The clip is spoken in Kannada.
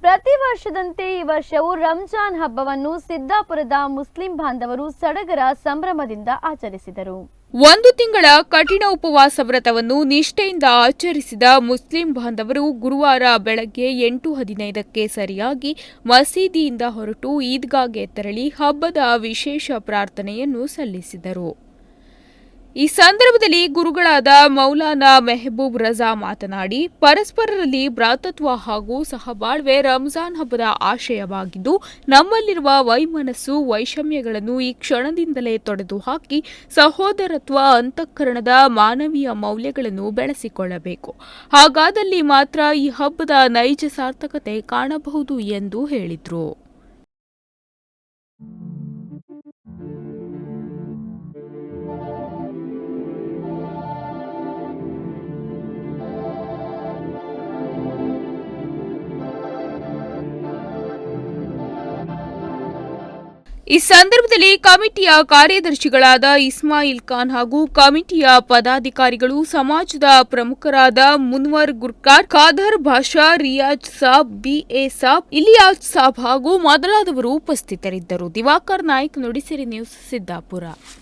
ಪ್ರತಿ ವರ್ಷದಂತೆ ಈ ವರ್ಷವೂ ರಂಜಾನ್ ಹಬ್ಬವನ್ನು ಸಿದ್ದಾಪುರದ ಮುಸ್ಲಿಂ ಬಾಂಧವರು ಸಡಗರ ಸಂಭ್ರಮದಿಂದ ಆಚರಿಸಿದರು. ಒಂದು ತಿಂಗಳ ಕಠಿಣ ಉಪವಾಸ ವ್ರತವನ್ನು ನಿಷ್ಠೆಯಿಂದ ಆಚರಿಸಿದ ಮುಸ್ಲಿಂ ಬಾಂಧವರು ಗುರುವಾರ ಬೆಳಗ್ಗೆ 8:15ಕ್ಕೆ ಸರಿಯಾಗಿ ಮಸೀದಿಯಿಂದ ಹೊರಟು ಈದ್ಗಾಗೆ ತೆರಳಿ ಹಬ್ಬದ ವಿಶೇಷ ಪ್ರಾರ್ಥನೆಯನ್ನು ಸಲ್ಲಿಸಿದರು. ಈ ಸಂದರ್ಭದಲ್ಲಿ ಗುರುಗಳಾದ ಮೌಲಾನಾ ಮೆಹಬೂಬ್ ರಜಾ ಮಾತನಾಡಿ, ಪರಸ್ಪರರಲ್ಲಿ ಭ್ರಾತೃತ್ವ ಹಾಗೂ ಸಹಬಾಳ್ವೆ ರಂಜಾನ್ ಹಬ್ಬದ ಆಶಯವಾಗಿದ್ದು, ನಮ್ಮಲ್ಲಿರುವ ವೈಮನಸ್ಸು ವೈಷಮ್ಯಗಳನ್ನು ಈ ಕ್ಷಣದಿಂದಲೇ ತೊಡೆದು ಹಾಕಿ ಸಹೋದರತ್ವ ಅಂತಃಕರಣದ ಮಾನವೀಯ ಮೌಲ್ಯಗಳನ್ನು ಬೆಳೆಸಿಕೊಳ್ಳಬೇಕು. ಹಾಗಾದಲ್ಲಿ ಮಾತ್ರ ಈ ಹಬ್ಬದ ನೈಜ ಸಾರ್ಥಕತೆ ಕಾಣಬಹುದು ಎಂದು ಹೇಳಿದರು. ಈ ಸಂದರ್ಭದಲ್ಲಿ ಕಮಿಟಿಯ ಕಾರ್ಯದರ್ಶಿಗಳಾದ ಇಸ್ಮಾಯಿಲ್ ಖಾನ್ ಹಾಗೂ ಕಮಿಟಿಯ ಪದಾಧಿಕಾರಿಗಳು, ಸಮಾಜದ ಪ್ರಮುಖರಾದ ಮುನ್ವರ್ ಗುರ್ಕಾರ್, ಖಾದರ್ ಭಾಷಾ, ರಿಯಾಜ್ ಸಾಬ್, ಬಿಎ ಸಾಬ್, ಇಲಿಯಾಸ್ ಸಾಬ್ ಹಾಗೂ ಮೊದಲಾದವರು ಉಪಸ್ಥಿತರಿದ್ದರು. ದಿವಾಕರ್ ನಾಯ್ಕ್, ನುಡಿಸಿರಿ ನ್ಯೂಸ್, ಸಿದ್ದಾಪುರ.